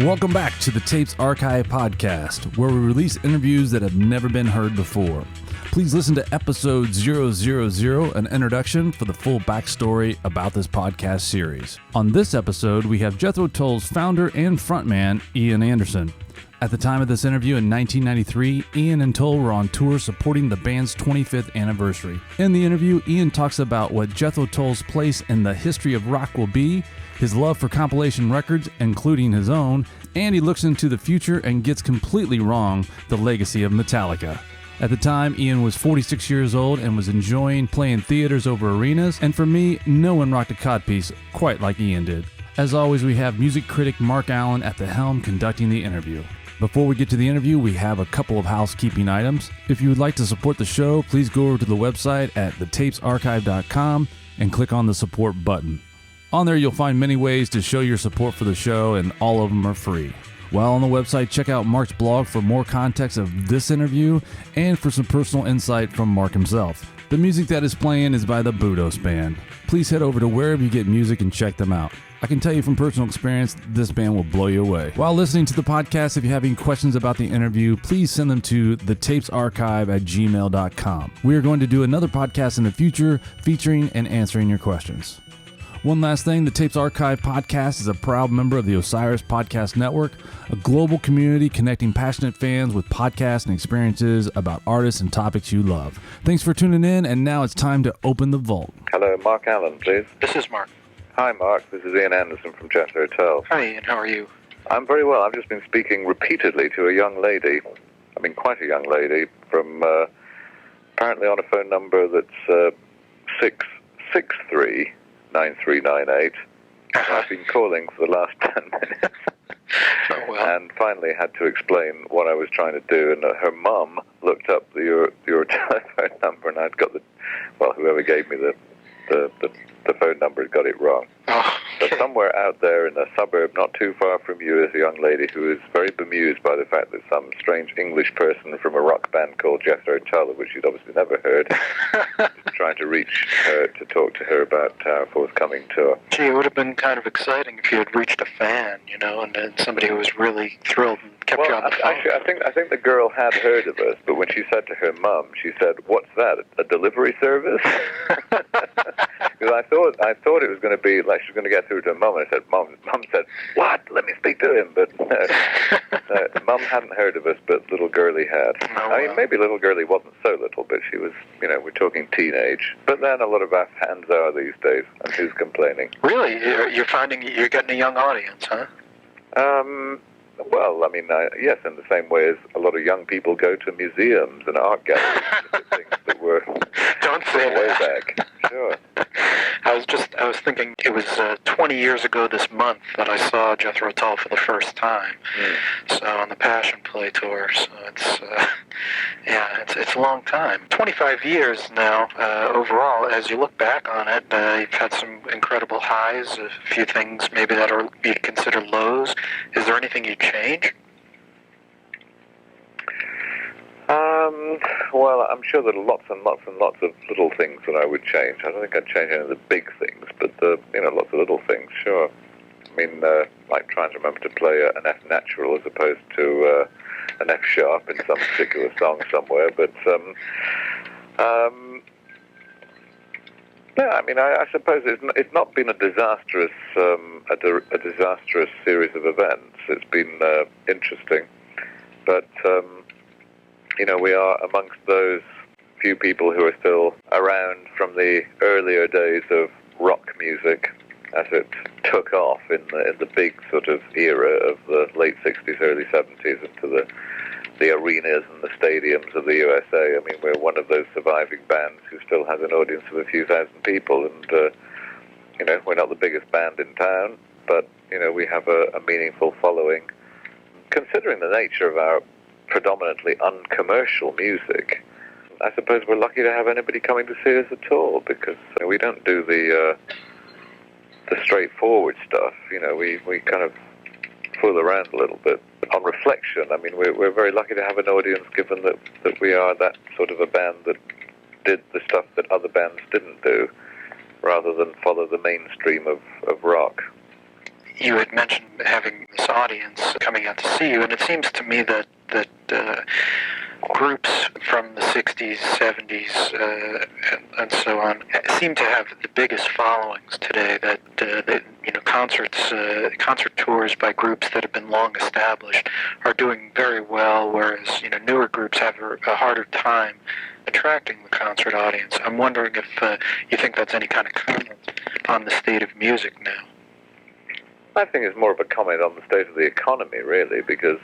Welcome back to the Tapes Archive podcast, where we release interviews that have never been heard before. Please listen to episode 000, an introduction for the full backstory about this podcast series. On this episode, we have Jethro Tull's founder and frontman, Ian Anderson. At the time of this interview in 1993, Ian and Tull were on tour supporting the band's 25th anniversary. In the interview, Ian talks about what Jethro Tull's place in the history of rock will be, his love for compilation records, including his own, and he looks into the future and gets completely wrong the legacy of Metallica. At the time, Ian was 46 years old and was enjoying playing theaters over arenas, and for me, no one rocked a codpiece quite like Ian did. As always, we have music critic Mark Allen at the helm conducting the interview. Before we get to the interview, we have a couple of housekeeping items. If you would like to support the show, please go over to the website at thetapesarchive.com and click on the support button. On there, you'll find many ways to show your support for the show, and all of them are free. While on the website, check out Mark's blog for more context of this interview and for some personal insight from Mark himself. The music that is playing is by the Budos Band. Please head over to wherever you get music and check them out. I can tell you from personal experience, this band will blow you away. While listening to the podcast, if you have any questions about the interview, please send them to thetapesarchive@gmail.com. We are going to do another podcast in the future featuring and answering your questions. One last thing, the Tapes Archive podcast is a proud member of the Osiris Podcast Network, a global community connecting passionate fans with podcasts and experiences about artists and topics you love. Thanks for tuning in, and now it's time to open the vault. Hello, Mark Allen, please. This is Mark. Hi, Mark. This is Ian Anderson from Jethro Tull. Hi, Ian. How are you? I'm very well. I've just been speaking repeatedly to a young lady, quite a young lady, from apparently on a phone number that's 663-9398. I've been calling for the last 10 minutes. Oh, well. And finally had to explain what I was trying to do, and her mum looked up your telephone number, and I'd got whoever gave me the phone number had got it wrong. Oh, okay. So somewhere out there in a suburb not too far from you is a young lady who is very bemused by the fact that some strange English person from a rock band called Jethro Tull, of which she'd obviously never heard, is trying to reach her to talk to her about our forthcoming tour. Gee, it would have been kind of exciting if you had reached a fan, and then somebody who was really thrilled and kept you on the phone. Actually, I think the girl had heard of us, but when she said to her mum, she said, "What's that? A delivery service?" Because I thought it was going to be like she was going to get through to her mum, and I said, Mum said, "What? Let me speak to him." But Mum hadn't heard of us, but little girlie had. Oh, maybe little girlie wasn't so little, but she was, we're talking teenage. But then a lot of our fans are these days, and who's complaining? Really? You're finding you're getting a young audience, huh? Yes, in the same way as a lot of young people go to museums and art galleries and things that were Don't say way that. back. Sure. I was thinking it was 20 years ago this month that I saw Jethro Tull for the first time. So on the Passion Play tour. So it's it's a long time. 25 years now overall. As you look back on it, you've had some incredible highs, a few things maybe that are be considered lows. Is there anything you'd change? Well, I'm sure there are lots and lots and lots of little things that I would change. I don't think I'd change any of the big things, but lots of little things, sure. Like trying to remember to play an F natural as opposed to an F sharp in some particular song somewhere. But I suppose it's not been a disastrous series of events. It's been interesting, but. We are amongst those few people who are still around from the earlier days of rock music as it took off in the big sort of era of the late 60s, early 70s into the arenas and the stadiums of the USA. We're one of those surviving bands who still has an audience of a few thousand people, and we're not the biggest band in town, but we have a meaningful following. Considering the nature of our predominantly uncommercial music, I suppose we're lucky to have anybody coming to see us at all, because we don't do the straightforward stuff. We kind of fool around a little bit. On reflection, we're very lucky to have an audience, given that we are that sort of a band that did the stuff that other bands didn't do, rather than follow the mainstream of rock. you had mentioned having this audience coming out to see you, and it seems to me that groups from the 60s, 70s, and so on seem to have the biggest followings today. That concert tours by groups that have been long established are doing very well, whereas newer groups have a harder time attracting the concert audience. I'm wondering if you think that's any kind of comment on the state of music now. I think it's more of a comment on the state of the economy, really, because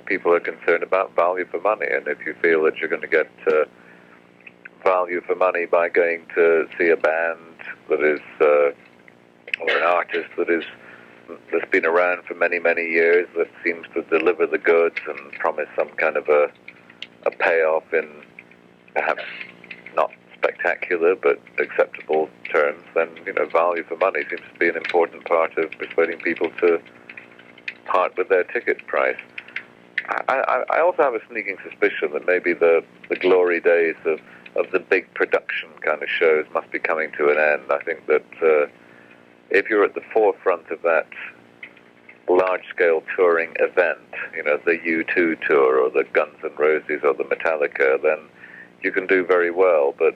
people are concerned about value for money, and if you feel that you're going to get value for money by going to see a band that is, or an artist that's been around for many, many years, that seems to deliver the goods and promise some kind of a payoff in perhaps not spectacular but acceptable terms, then value for money seems to be an important part of persuading people to part with their ticket price. I also have a sneaking suspicion that maybe the glory days of the big production kind of shows must be coming to an end. I think that if you're at the forefront of that large-scale touring event, the U2 tour or the Guns N' Roses or the Metallica, then you can do very well, but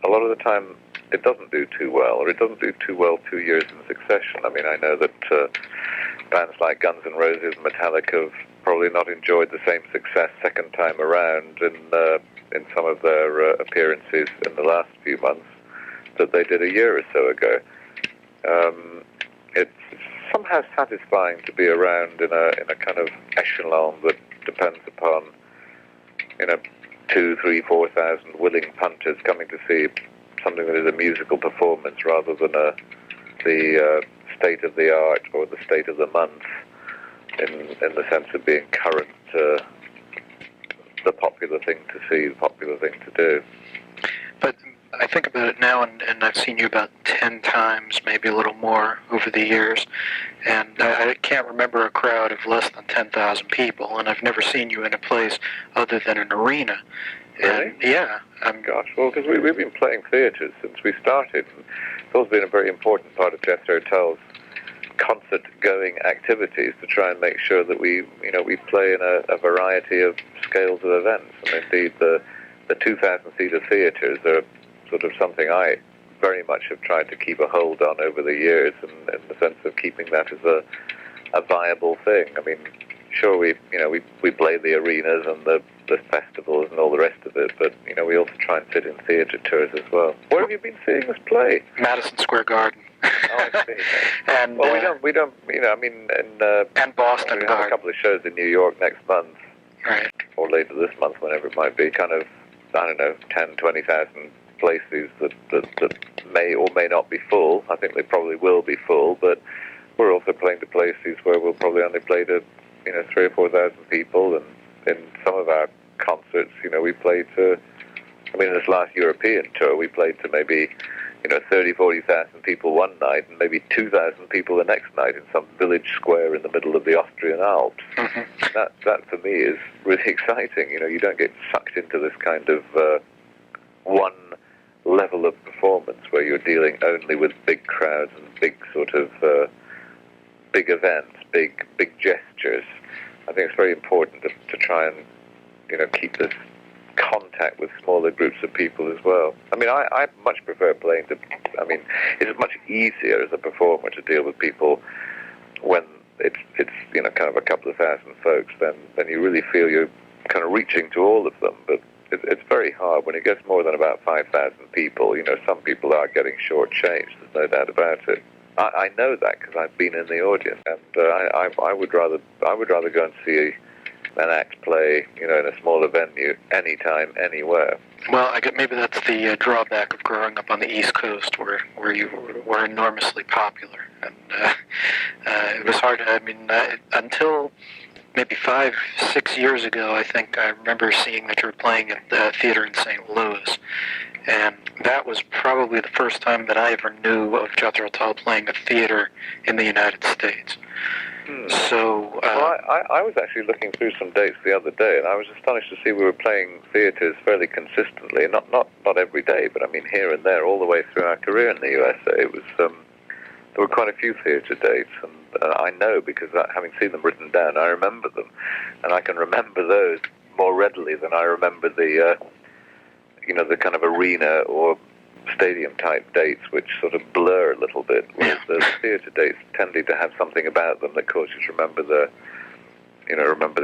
a lot of the time it doesn't do too well, or it doesn't do too well 2 years in succession. I mean, I know that bands like Guns N' Roses and Metallica have probably not enjoyed the same success second time around in some of their appearances in the last few months that they did a year or so ago. It's somehow satisfying to be around in a kind of echelon that depends upon 2,000, 3,000, 4,000 willing punters coming to see something that is a musical performance rather than the state of the art or the state of the month in the sense of being current, the popular thing to see, the popular thing to do. But I think about it now, and I've seen you about 10 times, maybe a little more over the years, and I can't remember a crowd of less than 10,000 people, and I've never seen you in a place other than an arena. Really? And, yeah. Gosh, well, because we've been playing theatres since we started, and it's always been a very important part of Jethro Tull's concert-going activities to try and make sure that we play in a variety of scales of events, and indeed the 2,000-seater theatres are sort of something I very much have tried to keep a hold on over the years, in the sense of keeping that as a viable thing. I mean, sure, we play the arenas and the festivals and all the rest of it, but we also try and fit in theatre tours as well. Where have you been seeing us play? Madison Square Garden. Oh, I see. And well, we don't. and Boston. We have a couple of shows in New York next month, right, or later this month, whenever it might be. Kind of, 10,000, 20,000 places that may or may not be full. I think they probably will be full, but we're also playing to places where we'll probably only play to 3,000 or 4,000 people, and in some of our concerts, we played to. I mean, this last European tour, we played to maybe 30,000, 40,000 people one night, and maybe 2,000 people the next night in some village square in the middle of the Austrian Alps. Mm-hmm. That for me is really exciting. You don't get sucked into this kind of one level of performance where you're dealing only with big crowds and big sort of big events, big gestures. I think it's very important to try and keep this contact with smaller groups of people as well. I mean, I much prefer playing to. I mean, it's much easier as a performer to deal with people when it's kind of a couple of thousand folks. Then you really feel you're kind of reaching to all of them. But it's very hard when it gets more than about 5,000 people. Some people are getting shortchanged. There's no doubt about it. I know that because I've been in the audience, and I would rather go and see an act play, in a smaller venue, anytime, anywhere. Well, I guess maybe that's the drawback of growing up on the East Coast, where you were enormously popular, and it was hard. I mean, until maybe 5-6 years ago, I think I remember seeing that you were playing at the theater in St. Louis, and that was probably the first time that I ever knew of Jethro Tull playing a theater in the United States. So, I was actually looking through some dates the other day, and I was astonished to see we were playing theatres fairly consistently. Not every day, but I mean here and there, all the way through our career in the USA. It was there were quite a few theatre dates, and I know because having seen them written down, I remember them, and I can remember those more readily than I remember the the kind of arena or stadium type dates, which sort of blur a little bit. Whereas the theatre dates tended to have something about them that caused you to remember the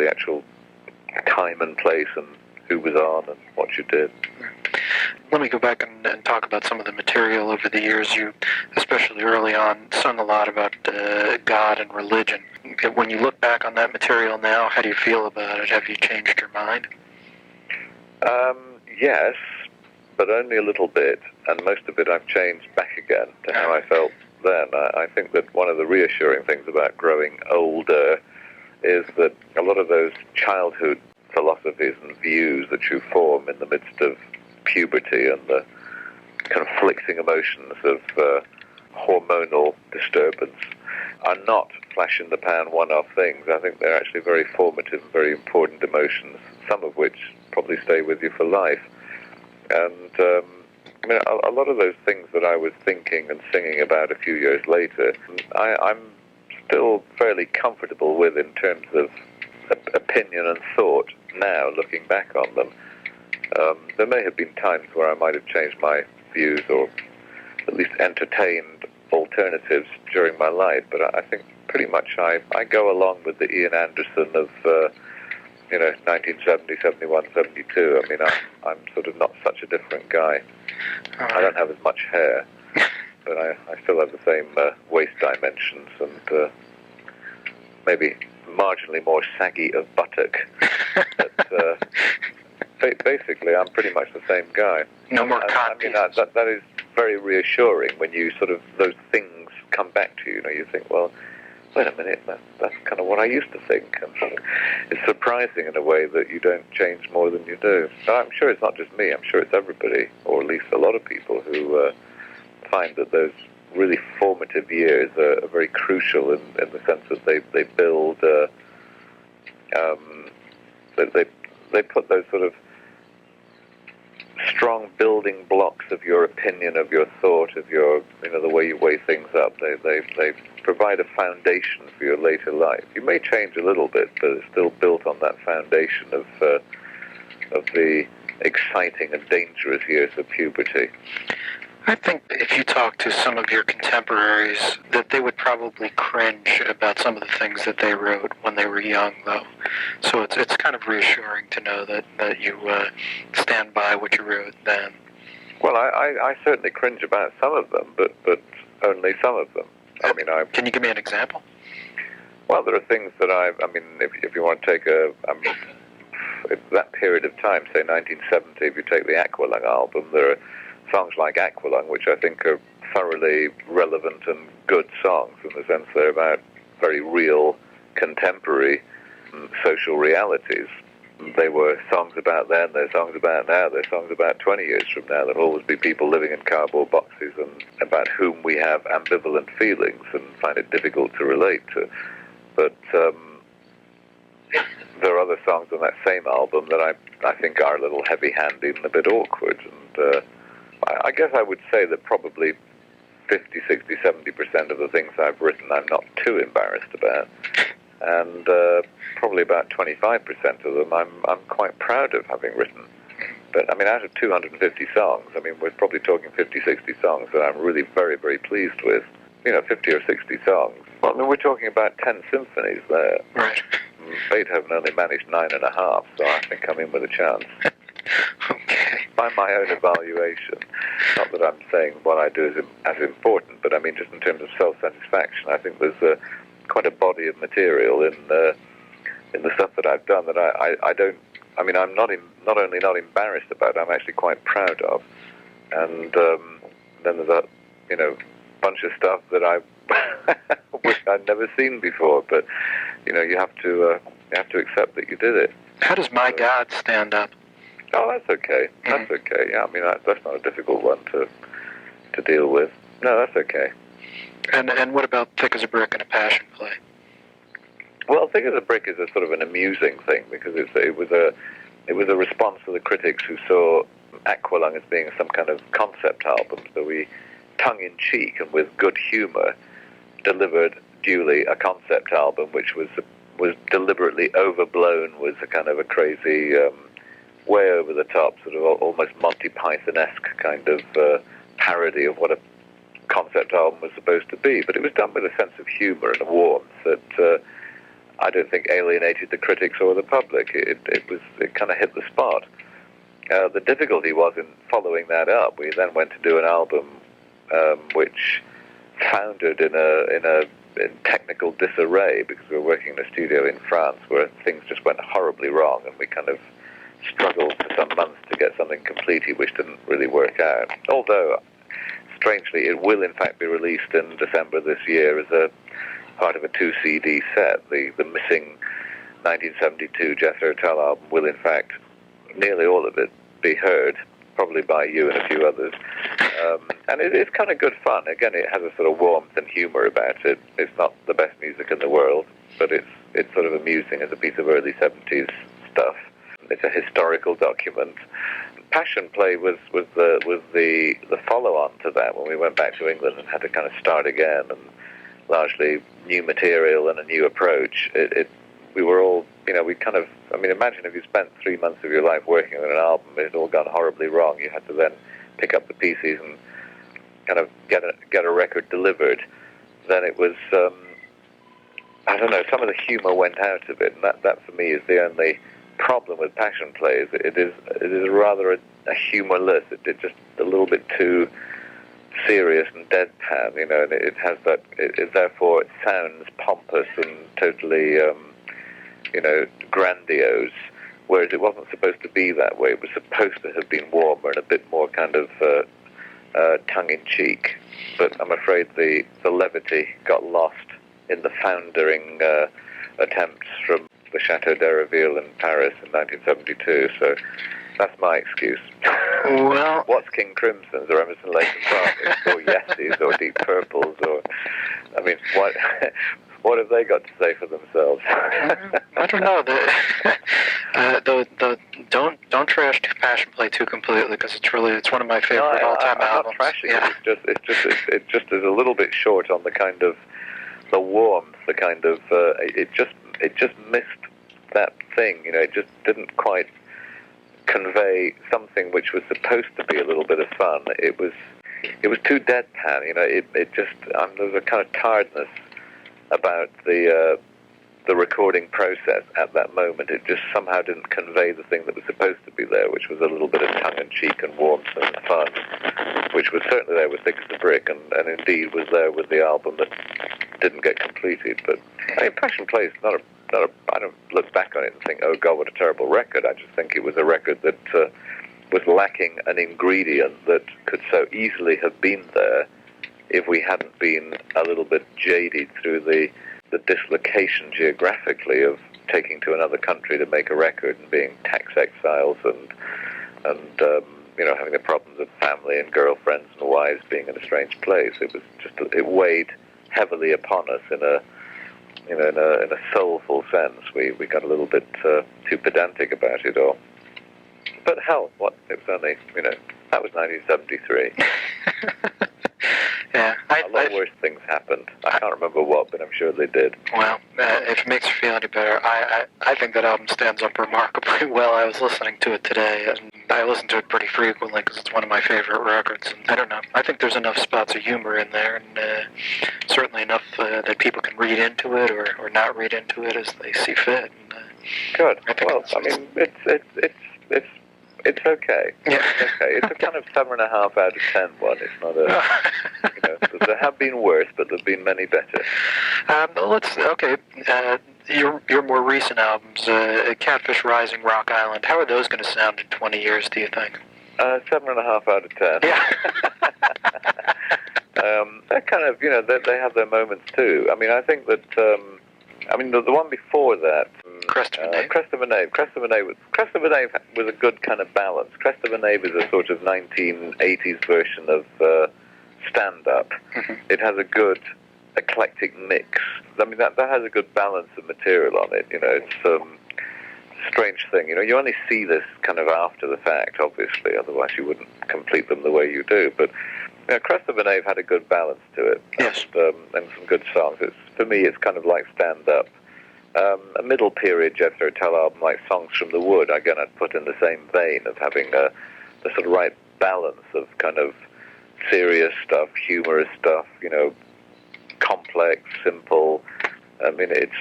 actual time and place and who was on and what you did. Let me go back and talk about some of the material over the years. You, especially early on, sung a lot about God and religion. When you look back on that material now, how do you feel about it? Have you changed your mind? Yes, but only a little bit, and most of it I've changed back again to how I felt then. I think that one of the reassuring things about growing older is that a lot of those childhood philosophies and views that you form in the midst of puberty and the conflicting emotions of hormonal disturbance are not flash-in-the-pan one-off things. I think they're actually very formative and very important emotions, some of which probably stay with you for life. And a lot of those things that I was thinking and singing about a few years later, I'm still fairly comfortable with in terms of opinion and thought now, looking back on them. There may have been times where I might have changed my views or at least entertained alternatives during my life, but I think pretty much I go along with the Ian Anderson of 1970, 71, 72. I mean, I'm sort of not such a different guy. I don't have as much hair, but I still have the same waist dimensions and maybe marginally more saggy of buttock. But basically, I'm pretty much the same guy. No more I mean, that is very reassuring when you sort of, those things come back to you. You think, well, wait a minute, that's kind of what I used to think. And it's surprising in a way that you don't change more than you do. But I'm sure it's not just me. I'm sure it's everybody, or at least a lot of people who find that those really formative years are very crucial in the sense that they build, they put those sort of strong building blocks of your opinion, of your thought, of your, the way you weigh things up. They provide a foundation for your later life. You may change a little bit, but it's still built on that foundation of the exciting and dangerous years of puberty. I think if you talk to some of your contemporaries, that they would probably cringe about some of the things that they wrote when they were young, though. So it's kind of reassuring to know that you stand by what you wrote then. Well, I certainly cringe about some of them, but only some of them. Can you give me an example? Well, there are things that if you want to take that period of time, say 1970, if you take the Aqualung album, there are songs like Aqualung, which I think are thoroughly relevant and good songs in the sense they're about very real, contemporary social realities. They were songs about then, they're songs about now, they're songs about 20 years from now. There'll always be people living in cardboard boxes and about whom we have ambivalent feelings and find it difficult to relate to. But there are other songs on that same album that I think are a little heavy-handed and a bit awkward. And I guess I would say that probably 50, 60, 70% of the things I've written I'm not too embarrassed about. And probably about 25% of them I'm quite proud of having written. But, out of 250 songs, we're probably talking 50, 60 songs that I'm really very, very pleased with. 50 or 60 songs. Well, we're talking about 10 symphonies there. Right. Beethoven only managed 9.5, so I think I'm in with a chance. Okay. By my own evaluation. Not that I'm saying what I do is as important, but just in terms of self-satisfaction, I think there's quite a body of material in the stuff that I've done that I don't. I'm not only not embarrassed about, I'm actually quite proud of. And then there's a bunch of stuff that I wish I'd never seen before. But you have to accept that you did it. How does My God stand up? Oh, that's okay. That's okay. Yeah, that's not a difficult one to deal with. No, that's okay. And what about Thick as a Brick and a Passion Play? Well, Thick as a Brick is a sort of an amusing thing because it was a response to the critics who saw Aqualung as being some kind of concept album. So we, tongue-in-cheek and with good humour, delivered duly a concept album, which was deliberately overblown, was a kind of a crazy, way over the top, sort of almost Monty Python-esque kind of parody of what a concept album was supposed to be. But it was done with a sense of humor and a warmth that I don't think alienated the critics or the public. It kind of hit the spot. The difficulty was in following that up. We then went to do an album which foundered in technical disarray because we were working in a studio in France where things just went horribly wrong, and we kind of struggled for some months to get something completed which didn't really work out. Although, strangely, it will in fact be released in December this year as a part of a 2-CD set. The missing 1972 Jethro Tull album will in fact, nearly all of it, be heard, probably by you and a few others. And it's kind of good fun. Again, it has a sort of warmth and humor about it. It's not the best music in the world, but it's sort of amusing as a piece of early 70s stuff. It's a historical document. Passion Play was the follow-on to that when we went back to England and had to kind of start again, and largely new material and a new approach. We were all, we kind of, imagine if you spent 3 months of your life working on an album, it had all gone horribly wrong. You had to then pick up the pieces and kind of get a record delivered. Then it was, I don't know, some of the humor went out of it, and that for me is the only problem with Passion Play. Is it is rather a humorless. It's just a little bit too serious and deadpan, and it has that. Therefore, it sounds pompous and totally, grandiose. Whereas it wasn't supposed to be that way. It was supposed to have been warmer and a bit more kind of tongue-in-cheek. But I'm afraid the levity got lost in the foundering attempts from the Chateau d'Hérouville in Paris in 1972. So that's my excuse. Well, what's King Crimson's or Emerson, Lake and Palmer's or Yetis or Deep Purples or what have they got to say for themselves? I don't know. Don't trash Passion Play too completely, because it's one of my favorite all-time albums. Not trashing it. It just is a little bit short on the kind of the warmth, the kind of it just missed that thing. It just didn't quite convey something which was supposed to be a little bit of fun. It was too deadpan. It just there was a kind of tiredness about the recording process at that moment. It just somehow didn't convey the thing that was supposed to be there, which was a little bit of tongue-in-cheek and warmth and fun, which was certainly there with Thick as a Brick, and indeed was there with the album that didn't get completed. But Passion Play is not a. I don't look back on it and think, oh God, what a terrible record. I just think it was a record that was lacking an ingredient that could so easily have been there if we hadn't been a little bit jaded through the dislocation geographically of taking to another country to make a record and being tax exiles and having the problems of family and girlfriends and wives being in a strange place. It weighed heavily upon us in a soulful sense. We got a little bit too pedantic about it all. But hell, it was only, that was 1973. Yeah, a lot worse things happened. I can't remember what, but I'm sure they did. Well, if it makes you feel any better, I think that album stands up remarkably well. I was listening to it today, and I listen to it pretty frequently because it's one of my favorite records. And I don't know, I think there's enough spots of humor in there, and certainly enough that people can read into it or not read into it as they see fit. And, good. It's okay. Yeah. It's okay. It's a kind of 7.5 out of 10 one. It's not a. There have been worse, but there've been many better. Your more recent albums, Catfish Rising, Rock Island. How are those going to sound in 20 years? Do you think? 7.5 out of 10. Yeah. They're kind of, they have their moments too. I think that. The one before that. Crest of a Knave. Crest of a Knave was a good kind of balance. Crest of a Knave is a sort of 1980s version of stand-up. Mm-hmm. It has a good eclectic mix. That has a good balance of material on it. It's a strange thing. You only see this kind of after the fact, obviously, otherwise you wouldn't complete them the way you do. But Crest of Knave had a good balance to it. Yes. And some good songs. For me, it's kind of like stand-up. A middle period Jethro Tull album like Songs from the Wood, again, I'd put in the same vein of having the sort of right balance of kind of serious stuff, humorous stuff, complex, simple. I mean, it's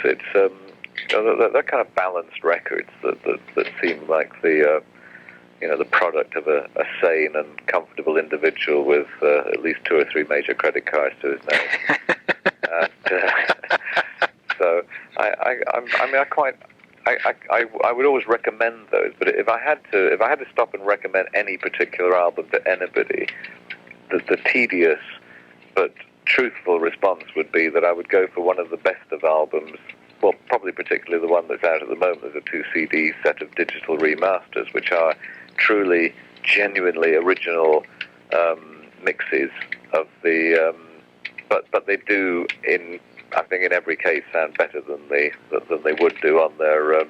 they're kind of balanced records that seem like the product of a sane and comfortable individual with at least 2 or 3 major credit cards to his name. So I would always recommend those. But if I had to stop and recommend any particular album to anybody, the tedious but truthful response would be that I would go for one of the best of albums. Well, probably particularly the one that's out at the moment. There's a 2 CD set of digital remasters, which are truly, genuinely original mixes of the. But they do, I think in every case, sound better than they would do on their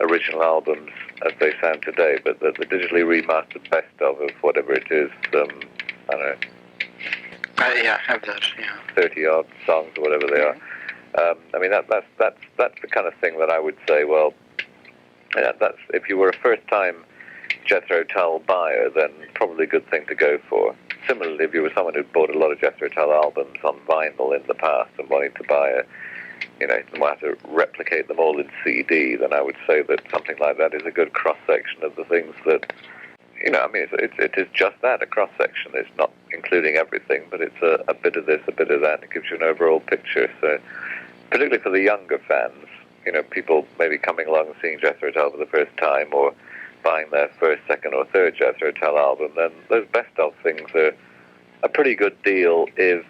original albums as they sound today. But the digitally remastered best of whatever it is, I don't know. Yeah, I have that. Yeah. 30-odd songs or whatever they are. I mean, that's the kind of thing that I would say. Well, that's if you were a first-time Jethro Tull buyer, then probably a good thing to go for. Similarly, if you were someone who'd bought a lot of Jethro Tull albums on vinyl in the past and wanting to buy want to replicate them all in CD, then I would say that something like that is a good cross-section of the things that, I mean, it is just that, a cross-section. It's not including everything, but it's a bit of this, a bit of that. It gives you an overall picture. So, particularly for the younger fans, people maybe coming along and seeing Jethro Tull for the first time or buying their first, second, or third Jethro Tull album, then those best of things are a pretty good deal if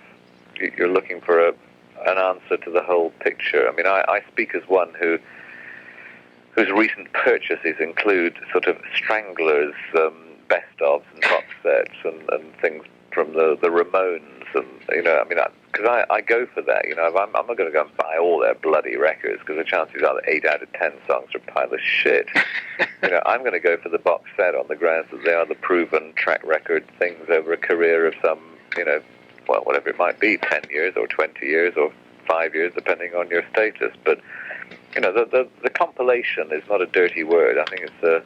you're looking for an answer to the whole picture. I mean, I speak as one whose recent purchases include sort of Stranglers, best ofs and box sets and things from the Ramones, and I mean, because I go for that. I'm not going to go and buy all their bloody records, because the chances are that 8 out of 10 songs are a pile of shit. I'm going to go for the box set on the grounds that they are the proven track record things over a career of some, whatever it might be, 10 years or 20 years or 5 years, depending on your status. But the compilation is not a dirty word. I think it's a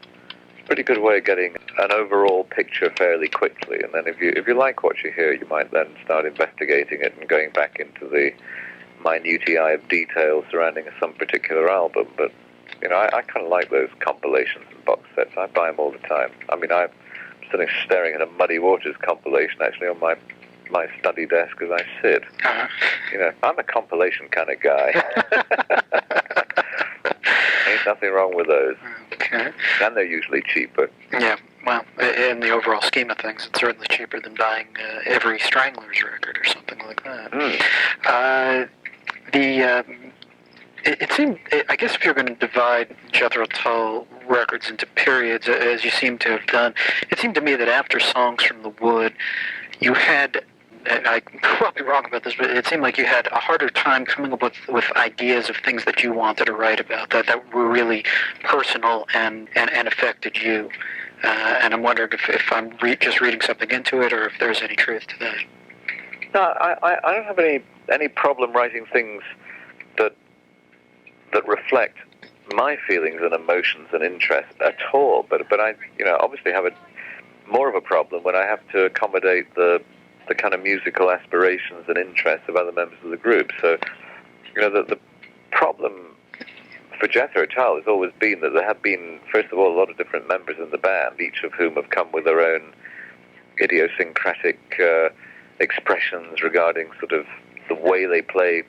pretty good way of getting an overall picture fairly quickly. And then if you like what you hear, you might then start investigating it and going back into the minutiae of details surrounding some particular album. But I kind of like those compilations and box sets. I buy them all the time. I mean, I'm sitting staring at a Muddy Waters compilation actually on my study desk as I sit. Uh-huh. I'm a compilation kind of guy. Ain't nothing wrong with those. Okay. And they're usually cheaper. Yeah, well, in the overall scheme of things, it's certainly cheaper than buying every Stranglers record or something like that. It seemed, I guess if you're going to divide Jethro Tull records into periods, as you seem to have done, it seemed to me that after Songs from the Wood, you had, and I could probably be wrong about this, but it seemed like you had a harder time coming up with ideas of things that you wanted to write about, that were really personal and affected you. And I'm wondering if I'm just reading something into it, or if there's any truth to that. No, I don't have any problem writing things that reflect my feelings and emotions and interests at all. But I obviously have more of a problem when I have to accommodate the kind of musical aspirations and interests of other members of the group. So, the problem for Jethro Tull has always been that there have been, first of all, a lot of different members in the band, each of whom have come with their own idiosyncratic expressions regarding sort of the way they play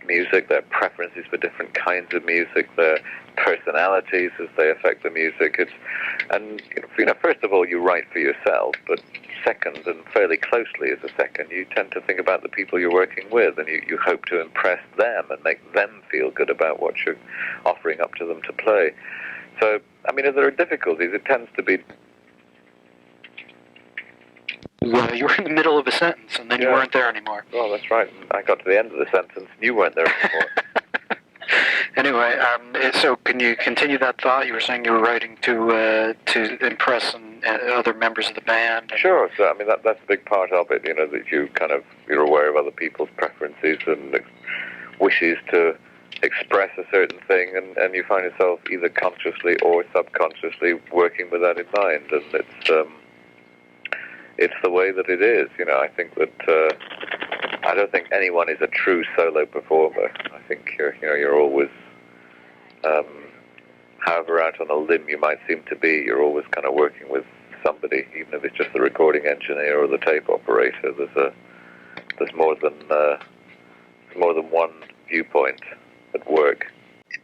music, their preferences for different kinds of music, their personalities as they affect the music. First of all, you write for yourself, but second, and fairly closely as a second, you tend to think about the people you're working with, and you hope to impress them and make them feel good about what you're offering up to them to play. So, I mean, if there are difficulties, it tends to be... Well, you were in the middle of a sentence, and then you weren't there anymore. Well, that's right. I got to the end of the sentence, and you weren't there anymore. Anyway, so can you continue that thought? You were saying you were writing to impress and and other members of the band? Sure. So I mean that's a big part of it. That you're aware of other people's preferences and wishes to express a certain thing, and you find yourself either consciously or subconsciously working with that in mind, and it's the way that it is. I think that I don't think anyone is a true solo performer. I think you're always, however out on a limb you might seem to be, you're always kind of working with somebody, even if it's just the recording engineer or the tape operator. There's more than one viewpoint at work.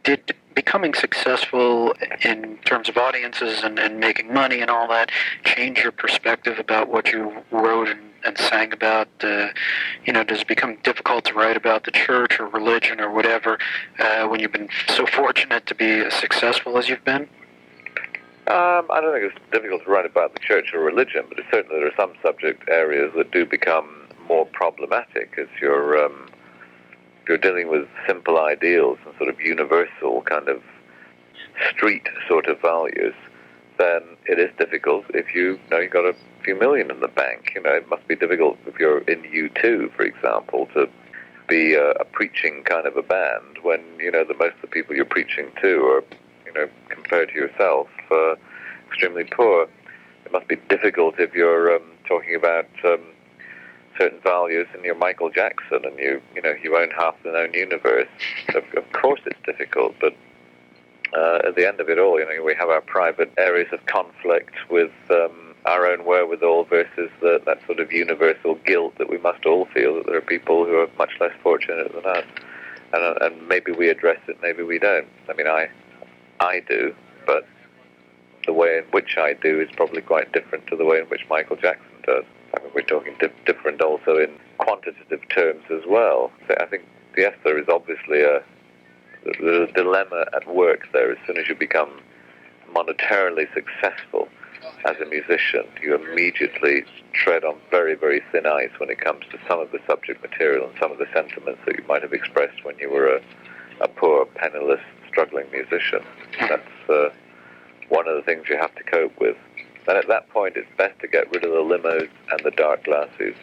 Did becoming successful in terms of audiences and making money and all that change your perspective about what you wrote and sang about? Does it become difficult to write about the church or religion or whatever when you've been so fortunate to be as successful as you've been? I don't think it's difficult to write about the church or religion, but certainly there are some subject areas that do become more problematic as you're dealing with simple ideals and sort of universal kind of street sort of values. Then it is difficult if you've got a few million in the bank. It must be difficult if you're in U2, for example, to be a preaching kind of a band when the most of the people you're preaching to are compared to yourself extremely poor. It must be difficult if you're talking about certain values and you're Michael Jackson and you own half the known universe. Of course it's difficult, but at the end of it all, we have our private areas of conflict with our own wherewithal versus that sort of universal guilt that we must all feel that there are people who are much less fortunate than us. And maybe we address it, maybe we don't. I mean, I do, but the way in which I do is probably quite different to the way in which Michael Jackson does. I mean, we're talking different also in quantitative terms as well. So I think, yes, there is obviously there's a dilemma at work there. As soon as you become monetarily successful as a musician, you immediately tread on very, very thin ice when it comes to some of the subject material and some of the sentiments that you might have expressed when you were a poor, penniless, struggling musician. That's one of the things you have to cope with. And at that point, it's best to get rid of the limos and the dark glasses.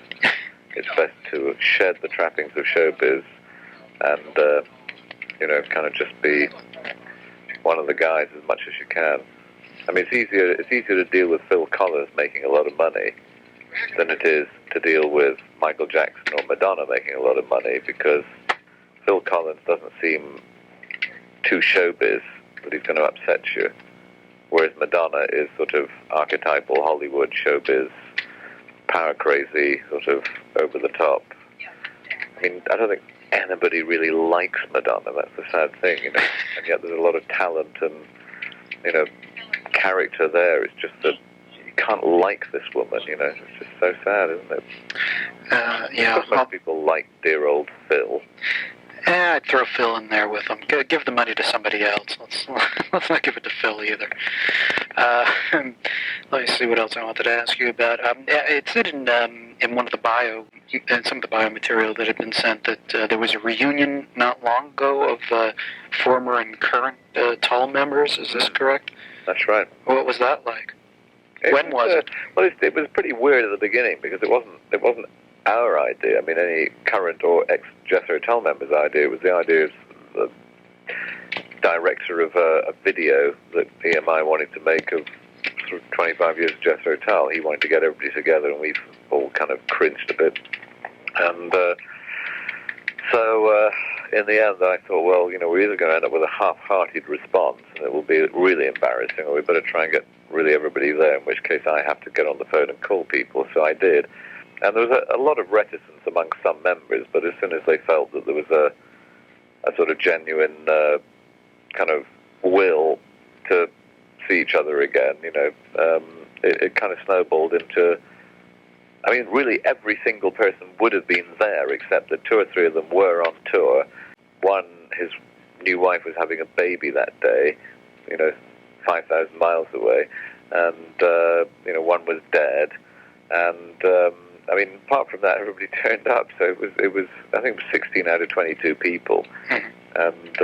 It's best to shed the trappings of showbiz and, kind of just be one of the guys as much as you can. I mean, it's easier to deal with Phil Collins making a lot of money than it is to deal with Michael Jackson or Madonna making a lot of money, because Phil Collins doesn't seem too showbiz that he's going to upset you, whereas Madonna is sort of archetypal Hollywood showbiz, power crazy, sort of over the top. I mean, I don't think anybody really likes Madonna. That's the sad thing, and yet there's a lot of talent and character there. It's just that you can't like this woman. It's just so sad, isn't it? Yeah. Most people like dear old Phil. I'd throw Phil in there with him. Give the money to somebody else. Let's not give it to Phil either. Let me see what else I wanted to ask you about. It said in one of the some of the bio material that had been sent that there was a reunion not long ago of former and current Tull members. Is this correct? That's right. What was that like? When was it? Well, it was pretty weird at the beginning because it wasn't our idea. I mean, any current or ex-Jethro Tull members' idea. It was the idea of the director of a video that EMI wanted to make of sort of 25 years of Jethro Tull. He wanted to get everybody together, and we've all kind of cringed a bit. And so in the end, I thought, well, we're either going to end up with a half-hearted response, and it will be really embarrassing, or we better try and get really everybody there, in which case I have to get on the phone and call people. So I did. And there was a lot of reticence among some members, but as soon as they felt that there was a sort of genuine kind of will to see each other again, it kind of snowballed into, I mean, really every single person would have been there, except that 2 or 3 of them were on tour. One, his new wife was having a baby that day, 5,000 miles away, and, one was dead, and, I mean, apart from that, everybody turned up. So it was. I think it was 16 out of 22 people, and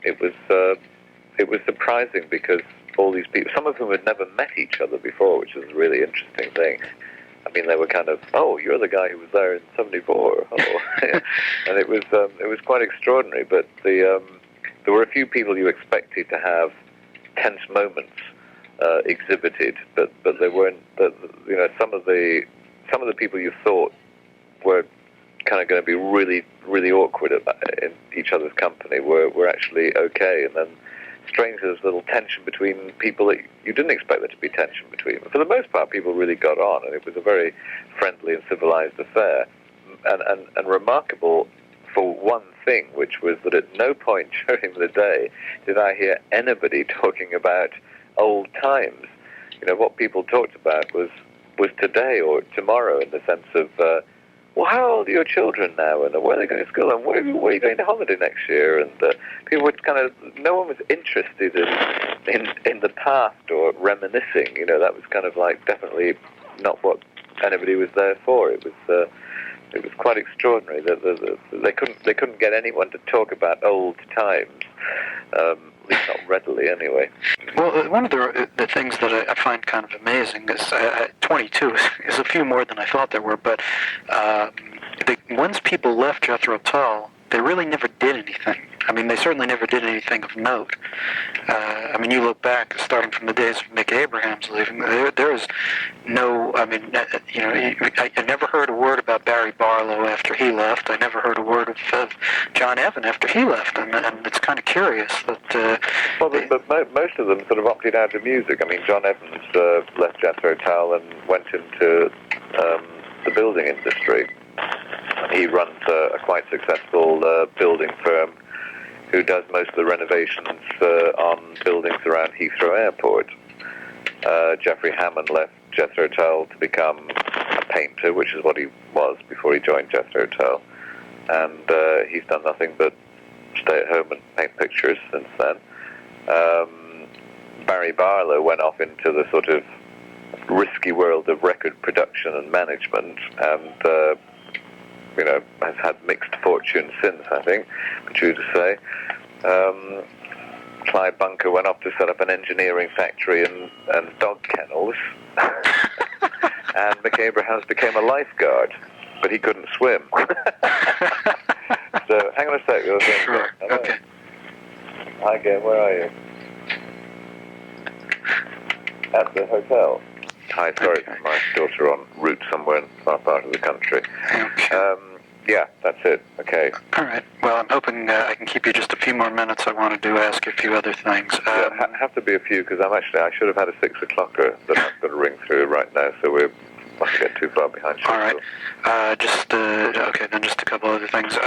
it was surprising because all these people, some of whom had never met each other before, which was a really interesting thing. I mean, they were kind of, oh, you're the guy who was there in '74, oh. And it was quite extraordinary. But there were a few people you expected to have tense moments exhibited, but they weren't. You know, some of the people you thought were kind of going to be really, really awkward in each other's company were actually okay, and then strangely there's little tension between people that you didn't expect there to be tension between. But for the most part, people really got on, and it was a very friendly and civilized affair, and remarkable for one thing, which was that at no point during the day did I hear anybody talking about old times. You know, what people talked about was today or tomorrow, in the sense of, well, how old are your children now, and where are they going to school, and where are you going to holiday next year? And people were kind of, no one was interested in the past or reminiscing. You know, that was kind of like definitely not what anybody was there for. It was quite extraordinary that they couldn't get anyone to talk about old times. At least not readily, anyway. Well, one of the things that I find kind of amazing is 22 is a few more than I thought there were, but once people left Jethro Tull, they really never did anything. I mean, they certainly never did anything of note. I mean, you look back, starting from the days of Mick Abraham's leaving, there is no, I mean, you know, I never heard a word about Barry Barlow after he left. I never heard a word of John Evan after he left, and it's kind of curious that... but most of them sort of opted out of music. I mean, John Evans left Jethro Tull and went into the building industry. He runs a quite successful building firm who does most of the renovations on buildings around Heathrow Airport. Jeffrey Hammond left Jethro Tull to become a painter, which is what he was before he joined Jethro Tull. And he's done nothing but stay at home and paint pictures since then. Barry Barlow went off into the sort of risky world of record production and management, and you know, has had mixed fortune since, I think, true to say. Clyde Bunker went off to set up an engineering factory and dog kennels, and Mick Abrahams became a lifeguard, but he couldn't swim. So, hang on a sec. Sure. Okay. Hi again, where are you? At the hotel. Hi, sorry, Okay. my daughter en route somewhere in far part of the country. Okay. Yeah, that's it. Okay. All right. Well, I'm hoping I can keep you just a few more minutes. I want to ask you a few other things. Have to be a few, because I should have had a 6 o'clocker that I'm going to ring through right now, so we mustn't get too far behind you. All right. Okay, then just a couple other things.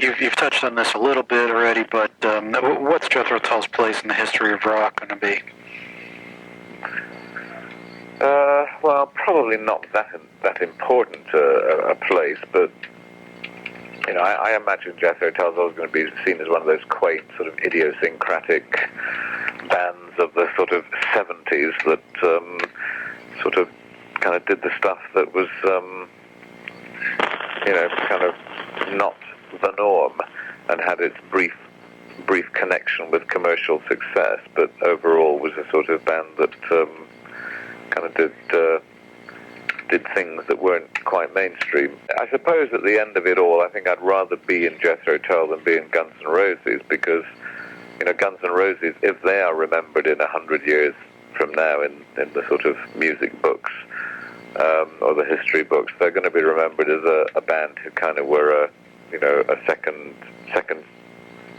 You've touched on this a little bit already, but what's Jethro Tull's place in the history of rock going to be? Well, probably not that important a place, but you know, I imagine Jethro Tull's always going to be seen as one of those quaint, sort of idiosyncratic bands of the sort of 70s that sort of kind of did the stuff that was, you know, kind of not the norm, and had its brief connection with commercial success, but overall was a sort of band that kind of did things that weren't quite mainstream. I suppose at the end of it all, I think I'd rather be in Jethro Tull than be in Guns N' Roses, because, you know, Guns N' Roses, if they are remembered in 100 years from now in the sort of music books or the history books, they're going to be remembered as a band who kind of were a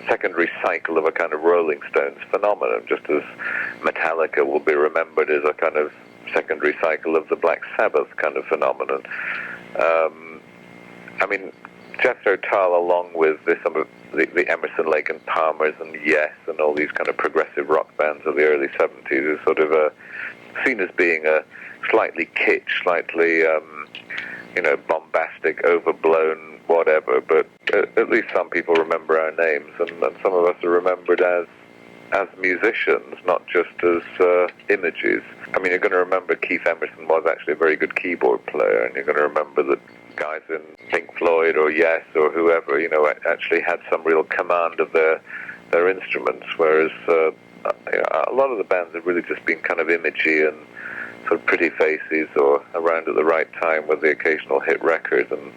secondary cycle of a kind of Rolling Stones phenomenon, just as Metallica will be remembered as a kind of secondary cycle of the Black Sabbath kind of phenomenon. I mean, Jethro Tull, along with some of the Emerson, Lake and Palmers and Yes and all these kind of progressive rock bands of the early 70s, is sort of seen as being a slightly kitsch, slightly bombastic, overblown, whatever. But at least some people remember our names, and some of us are remembered as musicians, not just as images. I mean, you're going to remember Keith Emerson was actually a very good keyboard player, and you're going to remember that guys in Pink Floyd or Yes or whoever, actually had some real command of their instruments, whereas a lot of the bands have really just been kind of imagey and sort of pretty faces or around at the right time with the occasional hit record. And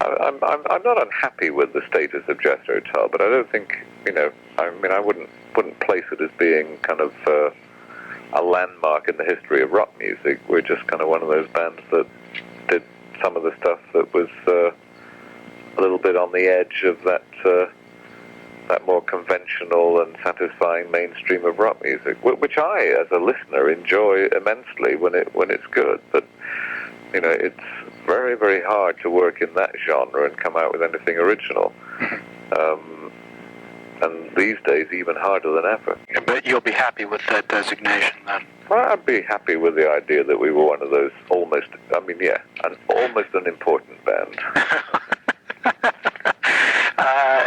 I'm not unhappy with the status of Jethro Tull, but I don't think, I wouldn't place it as being kind of a landmark in the history of rock music. We're just kind of one of those bands that did some of the stuff that was a little bit on the edge of that more conventional and satisfying mainstream of rock music, which I, as a listener, enjoy immensely when it's good. But it's very, very hard to work in that genre and come out with anything original. And these days, even harder than ever. But you'll be happy with that designation, then? Well, I'd be happy with the idea that we were one of those almost an important band.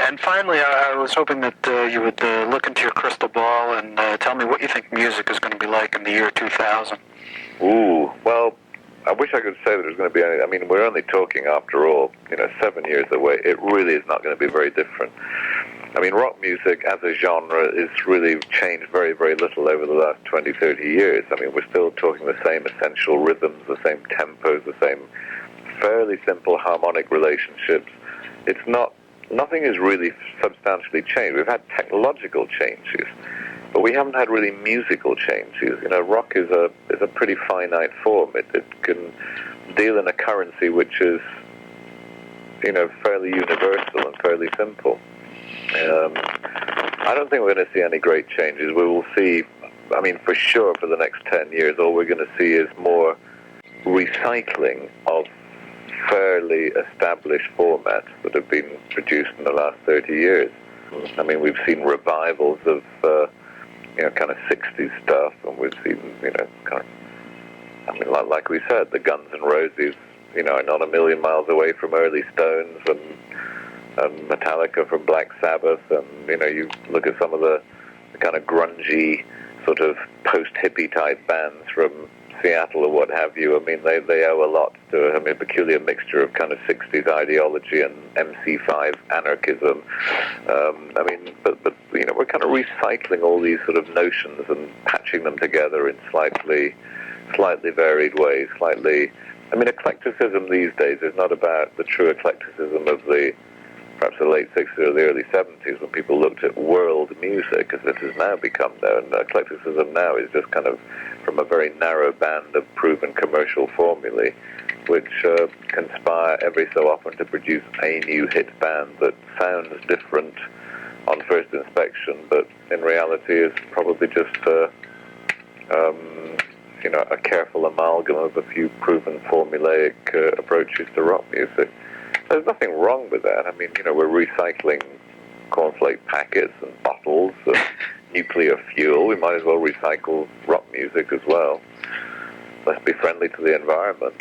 And finally, I was hoping that you would look into your crystal ball and tell me what you think music is going to be like in the year 2000. Ooh, well, I wish I could say that there's going to be any. I mean, we're only talking, after all, 7 years away. It really is not going to be very different. I mean, rock music as a genre is really changed very, very little over the last 20, 30 years. I mean, we're still talking the same essential rhythms, the same tempos, the same fairly simple harmonic relationships. Nothing has really substantially changed. We've had technological changes, but we haven't had really musical changes. Rock is a pretty finite form. It can deal in a currency which is, fairly universal and fairly simple. I don't think we're going to see any great changes. We will see, for sure for the next 10 years, all we're going to see is more recycling of fairly established formats that have been produced in the last 30 years. I mean, we've seen revivals of, kind of 60s stuff, and we've seen, like we said, the Guns N' Roses, are not a million miles away from early Stones, and Metallica from Black Sabbath, and, you look at some of the kind of grungy, sort of post-hippie type bands from Seattle or what have you. I mean, they owe a lot to a peculiar mixture of kind of 60s ideology and MC5 anarchism. But we're kind of recycling all these sort of notions and patching them together in slightly varied ways. Eclecticism these days is not about the true eclecticism of perhaps the late 60s or the early 70s, when people looked at world music, as it has now become known. Eclecticism now is just kind of from a very narrow band of proven commercial formulae, which conspire every so often to produce a new hit band that sounds different on first inspection, but in reality is probably just a careful amalgam of a few proven formulaic approaches to rock music. There's nothing wrong with that. I mean, we're recycling cornflake packets and bottles of nuclear fuel. We might as well recycle rock music as well. Let's be friendly to the environment.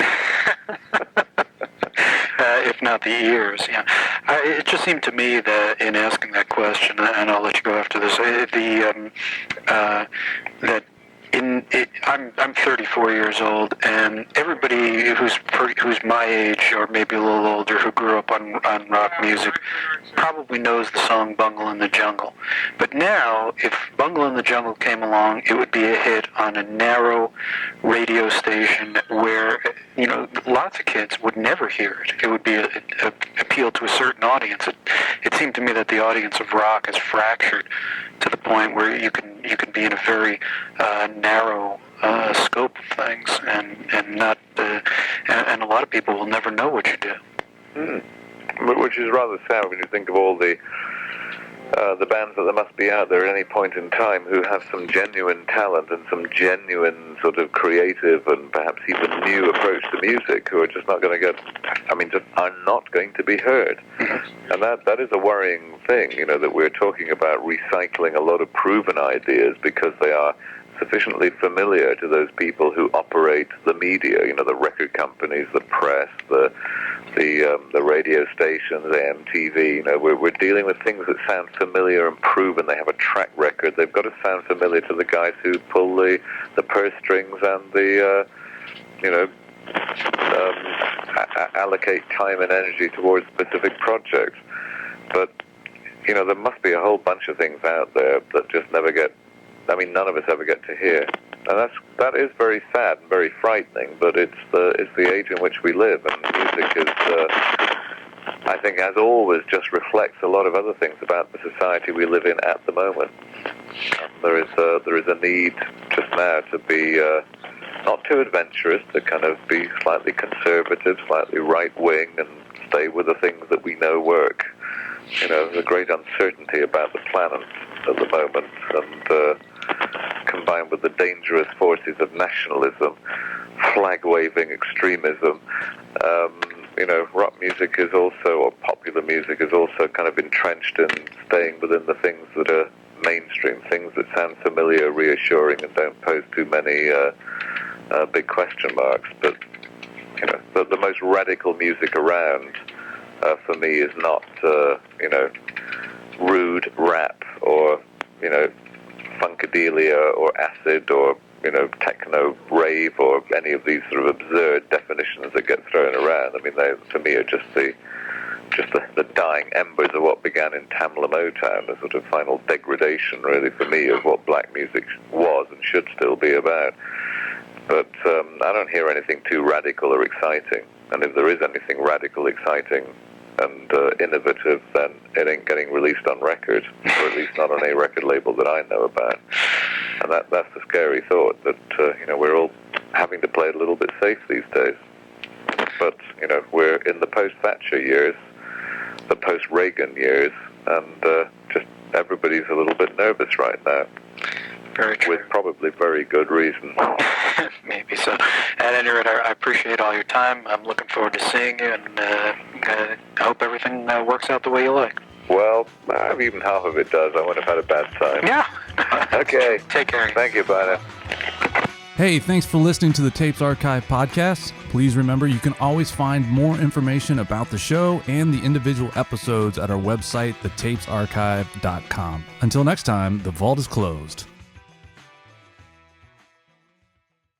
If not the ears, yeah. It just seemed to me that in asking that question, and I'll let you go after this, I'm 34 years old, and everybody who's my age or maybe a little older who grew up on rock music probably knows the song Bungle in the Jungle. But now, if Bungle in the Jungle came along, it would be a hit on a narrow radio station where, lots of kids would never hear it. It would be appeal to a certain audience. It seemed to me that the audience of rock is fractured to the point where you can be in a very narrow scope of things, and not and a lot of people will never know what you do. Which is rather sad when you think of all the bands that there must be out there at any point in time who have some genuine talent and some genuine sort of creative and perhaps even new approach to music, who are just not going to are not going to be heard. And that is a worrying thing, that we're talking about recycling a lot of proven ideas because they are sufficiently familiar to those people who operate the media, the record companies, the press, the radio stations, MTV. We're dealing with things that sound familiar and proven. They have a track record. They've got to sound familiar to the guys who pull the purse strings and the allocate time and energy towards specific projects. But there must be a whole bunch of things out there that just never get none of us ever get to hear. And that is very sad and very frightening, but it's the age in which we live, and music is, I think, as always, just reflects a lot of other things about the society we live in at the moment. There is a need just now to be not too adventurous, to kind of be slightly conservative, slightly right-wing, and stay with the things that we know work. The great uncertainty about the planet at the moment, and combined with the dangerous forces of nationalism, flag-waving extremism, rock music is also, or popular music is also kind of entrenched in staying within the things that are mainstream, things that sound familiar, reassuring, and don't pose too many big question marks. But, the most radical music around, for me, is not, rude rap or, funkadelia or acid or, techno rave or any of these sort of absurd definitions that get thrown around. They, to me, are just the dying embers of what began in Tamla Motown, the sort of final degradation, really, for me, of what black music was and should still be about. But I don't hear anything too radical or exciting. And if there is anything radical, exciting, and innovative, then it ain't getting released on record, or at least not on a record label that I know about. And that's the scary thought, that we're all having to play it a little bit safe these days. But we're in the post-Thatcher years, the post-Reagan years, and just everybody's a little bit nervous right now. Very true. With probably very good reason. Maybe so. At any rate, I appreciate all your time. I'm looking forward to seeing you, and I hope everything works out the way you like. Well, even half of it does. I wouldn't have had a bad time. Yeah. Okay. Take care. Thank you. Bye now. Hey, thanks for listening to the Tapes Archive podcast. Please remember you can always find more information about the show and the individual episodes at our website, thetapesarchive.com. Until next time, the vault is closed.